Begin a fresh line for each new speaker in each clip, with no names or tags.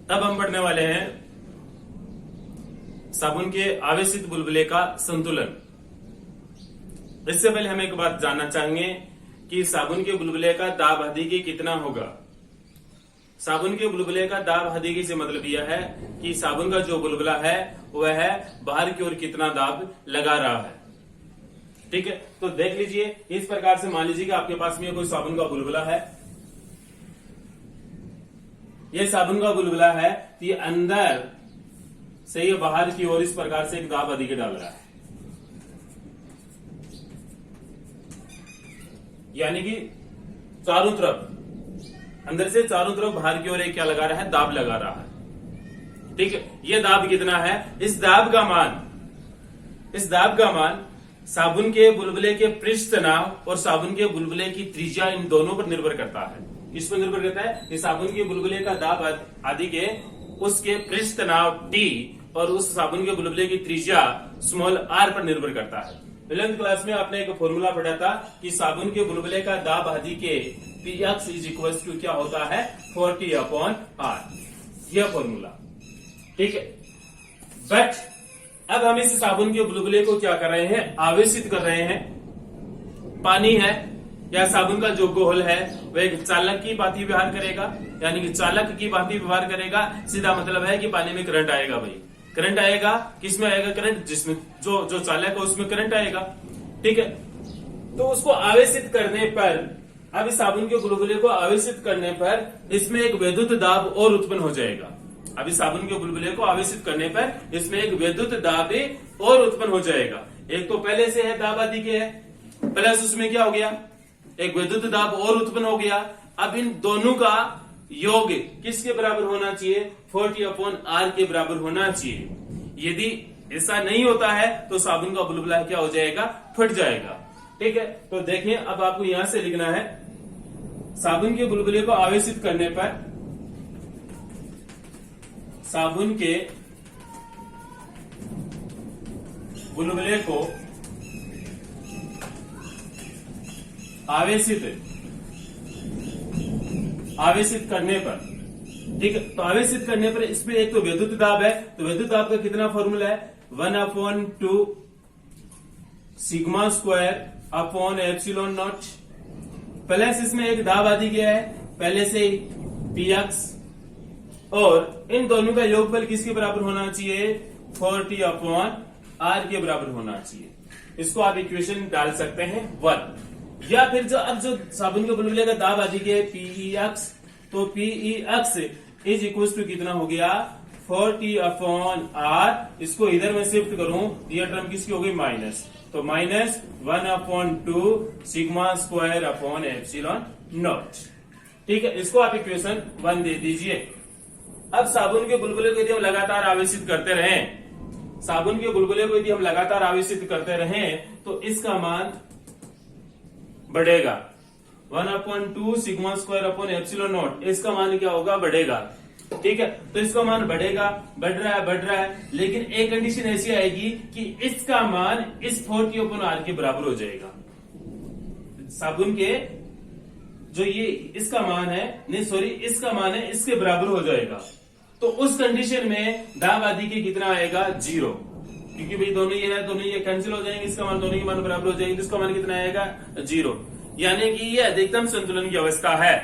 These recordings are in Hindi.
अब हम पढ़ने वाले हैं साबुन के आवेशित बुलबुले का संतुलन। इससे पहले हम एक बात जानना चाहेंगे कि साबुन के बुलबुले का दाब अधिकी कितना होगा। साबुन के बुलबुले का दाब अधिकी से मतलब यह है कि साबुन का जो बुलबुला है वह है बाहर की ओर कितना दाब लगा रहा है। ठीक है, तो देख लीजिए इस प्रकार से मान लीजिए कि आपके पास में कोई साबुन का बुलबुला है। ये साबुन का बुलबुला है तो ये अंदर से ये बाहर की ओर इस प्रकार से एक दाब अधिक डाल रहा है, यानी कि चारों तरफ अंदर से चारों तरफ बाहर की ओर एक क्या लगा रहा है, दाब लगा रहा है। ठीक है, ये दाब कितना है, इस दाब का मान साबुन के बुलबुले के पृष्ठ तनाव और साबुन के बुलबुले की त्रिज्या इन दोनों पर निर्भर करता है। इस पर निर्भर करता है कि साबुन के बुलबुले का दाब आदि के उसके पृष्ठ तनाव T और उस साबुन के बुलबुले की त्रिज्या स्मॉल r पर निर्भर करता है। 11th क्लास में आपने एक फॉर्मूला पढ़ा था कि साबुन के बुलबुले का दाब आदि के Px इज इक्वल टू क्या होता है, 40/r, यह फॉर्मूला। ठीक है, बट अब हम इस साबुन के बुलबुले को क्या कर रहे हैं, आवेशित कर रहे हैं। पानी है या साबुन का जो घोल है वह एक चालक की भांति व्यवहार करेगा, यानी कि चालक की भांति व्यवहार करेगा। सीधा मतलब है कि पानी में करंट आएगा। भाई करंट आएगा, किसमें आएगा करंट, जिसमें जो चालक है उसमें करंट आएगा। ठीक है, तो उसको आवेशित करने पर, अब इस साबुन के बुलबुले को आवेशित करने पर इसमें एक विद्युत दाब और उत्पन्न हो जाएगा। अभी साबुन के बुलबुले को आवेशित करने पर इसमें एक विद्युत दाब और उत्पन्न हो जाएगा। एक तो पहले से है दाब आदि के है, प्लस उसमें क्या हो गया, एक विद्युत दाब और उत्पन्न हो गया। अब इन दोनों का योग किसके बराबर होना चाहिए, 40/r के बराबर होना चाहिए। यदि ऐसा नहीं होता है तो साबुन का बुलबुला क्या हो जाएगा, फट जाएगा। ठीक है, तो देखिए अब आपको यहां से लिखना है साबुन के बुलबुले को आवेशित करने पर साबुन के बुलबुले को आवेशित करने पर, ठीक है, तो आवेशित करने पर इसमें एक तो विद्युत दाब है, तो विद्युत दाब का कितना फॉर्मूला है, 1/2 sigma square upon epsilon not, plus इसमें एक दाब आदि गया है पहले से ही Px, और इन दोनों का योगफल किसके बराबर होना चाहिए, 40/r के बराबर होना चाहिए। इसको आप इक्वेशन डाल सकते हैं 1, या फिर अब जो साबुन के बुलबुले का दाब आदि के Pex, तो Pex इज इक्वल टू कितना हो गया, 40/r। इसको इधर में शिफ्ट करूं, यह टर्म किसकी हो गई, माइनस, तो minus 1/2 sigma square upon epsilon nought. ठीक है, इसको आप इक्वेशन 1 दे दीजिए। अब साबुन के बुलबुले को यदि हम लगातार आवेशित करते रहें, साबुन के बुलबुले को यदि हम लगातार आवेशित करते रहें तो इसका मान बढ़ेगा, 1/2 sigma square upon epsilon not, इसका मान क्या होगा, बढ़ेगा। ठीक है, तो इसका मान बढ़ेगा, बढ़ रहा है, लेकिन एक कंडीशन ऐसी आएगी कि इसका मान इस 40/r के बराबर हो जाएगा। साबुन के जो ये इसका मान है, नहीं सॉरी, इसका मान है इसके बराबर हो जाएगा। तो उस कंडीशन में दाब आदि के कितना आएगा, 0, क्योंकि भाई दोनों ये कैंसिल हो जाएंगे, इसका मान दोनों के मान बराबर हो जाएंगे, तो इसका मान कितना आएगा, 0, यानी कि ये अधिकतम संतुलन की अवस्था है।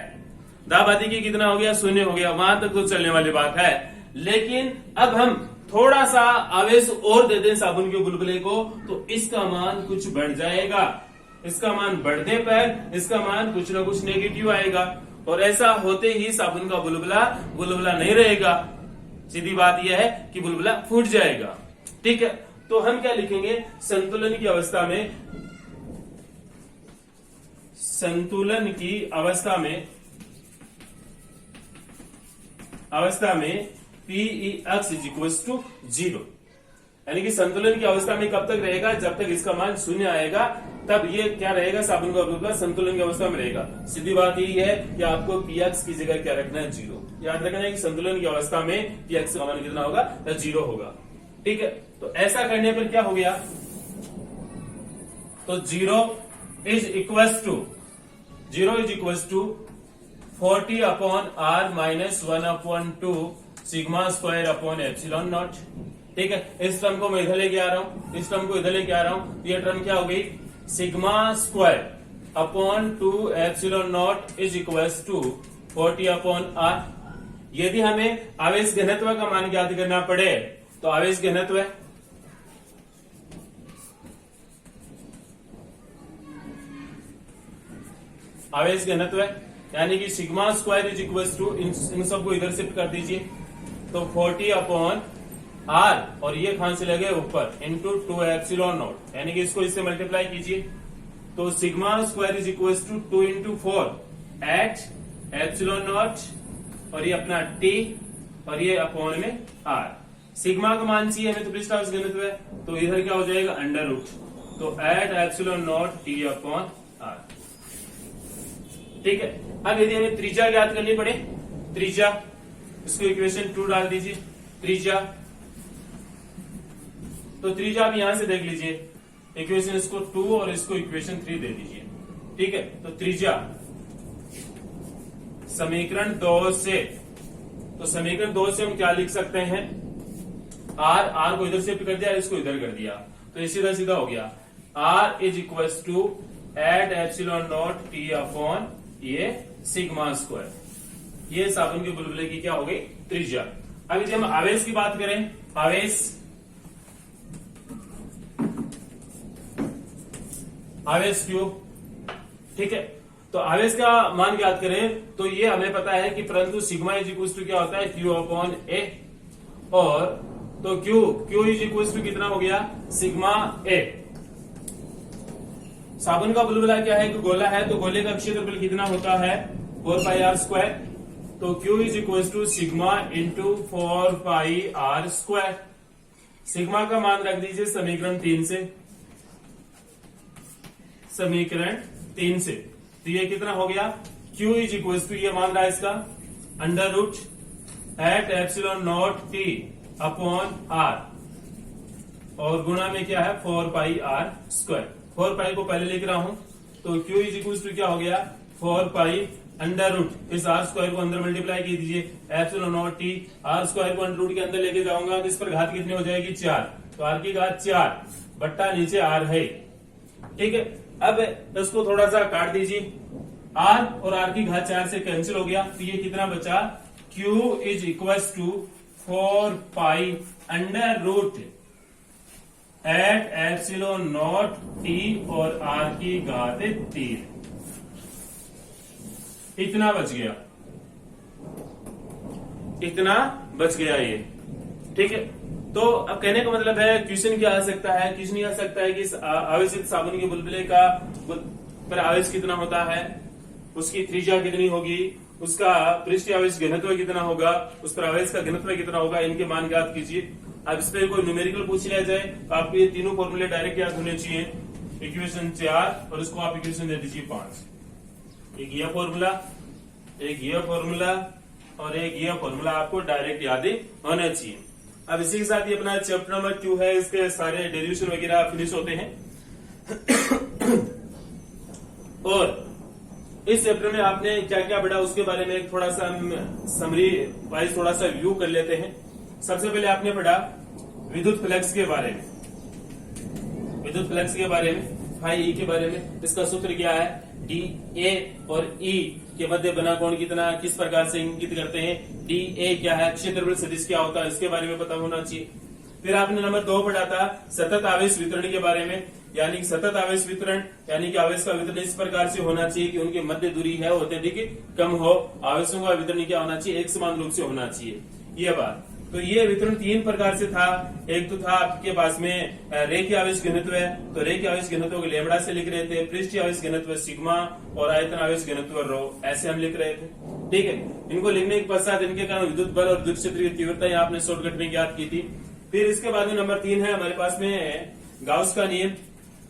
दाब आदि की कितना हो गया, 0 हो गया, वहां तक तो चलने वाली बात है। लेकिन अब हम थोड़ा सा आवेश और दे दें साबुन के बुलबुले को तो इसका मान कुछ बढ़ जाएगा। इसका मान बढ़ने पर इसका मान कुछ ना कुछ नेगेटिव आएगा, और ऐसा होते ही साबुन का बुलबुला नहीं रहेगा। सीधी बात यह है कि बुलबुला फूट जाएगा। ठीक है, तो हम क्या लिखेंगे, संतुलन की अवस्था में Pex इज इक्वल टू 0, यानी कि संतुलन की अवस्था में कब तक रहेगा, जब तक इसका मान 0 आएगा, तब ये क्या रहेगा, साबुन का बुलबुला संतुलन की अवस्था में रहेगा। सीधी बात यही है कि आपको Px की जगह क्या रखना है, 0। याद रखना है कि संतुलन की अवस्था में Px का मान कितना होगा, 0 होगा। ठीक है, तो ऐसा करने पर क्या हो गया, तो 0 is equal to 40/r - 1/2 sigma square upon epsilon nought. ठीक है, इस टर्म को मैं इधर लेके आ रहा हूं, इस टर्म को इधर लेके आ रहा हूं, ये टर्म क्या हो गई, sigma square upon 2 epsilon nought is equals to 40 upon R. यदि हमें आवेश घनत्व का मान ज्ञात करना पड़े तो आवेश घनत्व यानी कि sigma square is equals to, इन सबको इधर शिफ्ट कर दीजिए, तो 40 अपॉन आर और ये खान से लगे ऊपर इंटू 2 एप्सिलॉन नॉट, यानी कि इसको इससे मल्टीप्लाई कीजिए, तो sigma square is equals to 2 into 4 eight epsilon nought और ये अपना टी और ये अपॉन में आर। सिग्मा का मान चाहिए हमें तो पृष्ठ आवेश घनत्व है, तो इधर क्या हो जाएगा अंडर रूट, तो eight epsilon nought T upon R. ठीक है, अब यदि हमें त्रिज्या ज्ञात करनी पड़े, त्रिज्या, इसको इक्वेशन 2 डाल दीजिए, त्रिज्या, तो त्रिज्या आप यहां से देख लीजिए, इक्वेशन इसको 2 और इसको इक्वेशन 3 दे दीजिए। ठीक है, तो त्रिज्या समीकरण 2 से, तो समीकरण 2 से हम क्या लिख सकते हैं, आर को इधर शिफ्ट कर दिया, इसको इधर कर दिया, तो ये सीधा सीधा हो गया, R is equals to eight epsilon nought T upon ये सिग्मा स्क्वायर। ये साबुन के बुलबुले की क्या हो गई, त्रिज्या। अब यदि हम आवेश की बात करें, आवेश क्यूब, ठीक है, तो आवेश का मान ज्ञात करें तो ये हमें पता है कि परंतु सिग्मा इज इक्वल टू क्या होता है, क्यू अपॉन ए, और तो क्यू इज इक्वल टू कितना हो गया, सिग्मा ए। साबुन का बुलबुला क्या है, कि गोला है, तो गोले का क्षेत्रफल कितना होता है, 4 पाई आर स्क्वायर, तो Q is equal to sigma into 4 pi R square. Sigma का मान रख दीजिए समीकरण 3 से, समीकरण 3 से, तो ये कितना हो गया, Q इज इक्वल टू, ये मान रहा है इसका under root eight epsilon nought T upon R, और गुणा में क्या है 4 पाई आर स्क्वायर। 4 पाई को पहले लिख रहा हूं, तो Q इज इक्वल टू क्या हो गया, 4 पाई अंडर रूट, इस आर स्क्वायर को अंदर मल्टीप्लाई कीजिए, epsilon nought T, R square को अंडर रूट के अंदर लेके जाऊंगा तो इस पर घात कितनी हो जाएगी, 4, तो आर की घात 4 बट्टा नीचे आर है। ठीक है, अब इसको थोड़ा सा काट दीजिए, आर और आर की घात 4 से कैंसिल हो गया, तो ये कितना बचा, Q is equal to 4 pi under root eight epsilon nought T और आर की घात 3, इतना बच गया, इतना बच गया ये। ठीक है, तो अब कहने का मतलब है क्वेश्चन क्या आ सकता है, क्वेश्चन ये आ सकता है कि आवेशित साबुन के बुलबुले का पर आवेश कितना होता है, उसकी त्रिज्या कितनी होगी, उसका पृष्ठ आवेश घनत्व कितना होगा, उस पर आवेश का घनत्व कितना होगा, इनके मान ज्ञात कीजिए। अब इस पर कोई न्यूमेरिकल पूछ लिया जाए तो आपको ये तीनों फॉर्मूले डायरेक्ट याद होने चाहिए, इक्वेशन 4 और इसको आप इक्वेशन दे दीजिए 5, एक ये फॉर्मूला, एक ये फॉर्मूला और एक ये फॉर्मूला आपको डायरेक्ट याद होना चाहिए। अब इसी के साथ ये अपना चैप्टर नंबर 2 है, इसके सारे डेरिवेशन वगैरह फिनिश होते हैं। और इस चैप्टर में आपने क्या क्या पढ़ा उसके बारे में थोड़ा सा समरी वाइज थोड़ा सा व्यू कर लेते हैं। सबसे पहले आपने पढ़ा विद्युत फ्लक्स के बारे में, विद्युत फ्लक्स के बारे में, फाई ई के बारे में। इसका सूत्र क्या है, डी ए और ई के मध्य बना कोण कितना, किस प्रकार से इंगित करते हैं, डी ए क्या है, क्षेत्रफल सदिश क्या होता है, इसके बारे में पता होना चाहिए। फिर आपने नंबर 2 पढ़ा था सतत आवेश वितरण के बारे में, यानी कि सतत आवेश वितरण यानी कि आवेश का वितरण इस प्रकार से होना चाहिए कि उनके मध्य दूरी है वो अत्यधिक कम हो, आवेशों का वितरण क्या होना चाहिए, एक समान रूप से होना चाहिए, ये बात। तो ये वितरण 3 प्रकार से था। एक तो था आपके पास में रेखीय आवेश घनत्व है, तो रेखीय आवेश घनत्व को लेमड़ा से लिख रहे थे, पृष्ठीय आवेश घनत्व सिग्मा और आयतन आवेश घनत्व रो, ऐसे हम लिख रहे थे। ठीक है, इनको लिखने के पश्चात इनके कारण विद्युत बल और विद्युत क्षेत्र की तीव्रता आपने शॉर्टकट में ज्ञात की थी। फिर इसके बाद में नंबर 3 है हमारे पास में गाउस का नियम।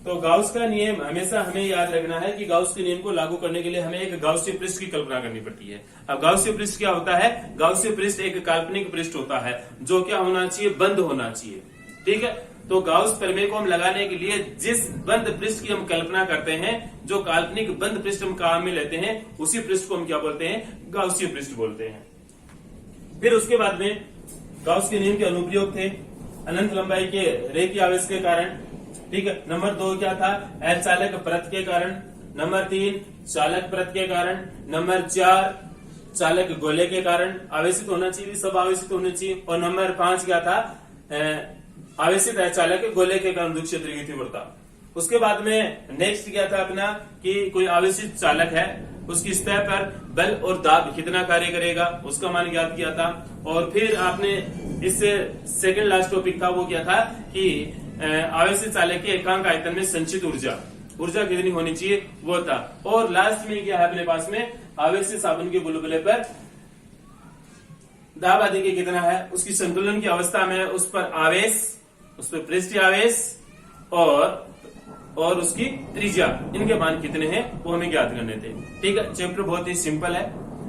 तो गाउस का नियम हमेशा हमें याद रखना है कि गाउस के नियम को लागू करने के लिए हमें एक गाउसीय पृष्ठ की कल्पना करनी पड़ती है। अब गाउसीय पृष्ठ क्या होता है, गाउसीय पृष्ठ एक काल्पनिक पृष्ठ होता है जो क्या होना चाहिए, बंद होना चाहिए। ठीक है, तो गाउस प्रमेय को हम लगाने के लिए जिस बंद पृष्ठ की हम कल्पना करते हैं, जो काल्पनिक बंद पृष्ठ हम काम में लेते हैं, उसी पृष्ठ को हम क्या बोलते हैं, गाउसीय पृष्ठ बोलते हैं। फिर उसके बाद में गाउस के नियम के अनुप्रयोग थे, अनंत लंबाई के रे की आवेश के कारण, ठीक है। नंबर 2 क्या था, एल चालक परत के कारण। नंबर 3 चालक परत के कारण। नंबर 4 चालक गोले के कारण आवेशित होना चाहिए, सब आवेशित होने चाहिए। और नंबर 5 क्या था, आवेशित है चालक गोले के कारण विद्युत क्षेत्र की तीव्रता। उसके बाद में नेक्स्ट क्या था अपना कि कोई आवेशित चालक है, उसकी सतह पर बल और दाब कितना कार्य करेगा, उसका मान ज्ञात किया था। और फिर आपने इससे सेकंड लास्ट टॉपिक था वो क्या था कि आवेशित चालक के एकांक आयतन में संचित ऊर्जा कितनी होनी चाहिए वो था। और लास्ट में क्या है अपने पास में, आवेशित साबुन के बुलबुले पर दाब आदि के कितना है, उसकी संतुलन की अवस्था में उस पर आवेश, उस पर पृष्ठीय आवेश और उसकी त्रिज्या, इनके मान कितने हैं वो हमें ज्ञात करने थे। ठीक है, चैप्टर बहुत ही सिंपल है,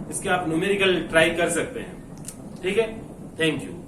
इसके आप न्यूमेरिकल ट्राई कर सकते हैं। ठीक है, थैंक यू।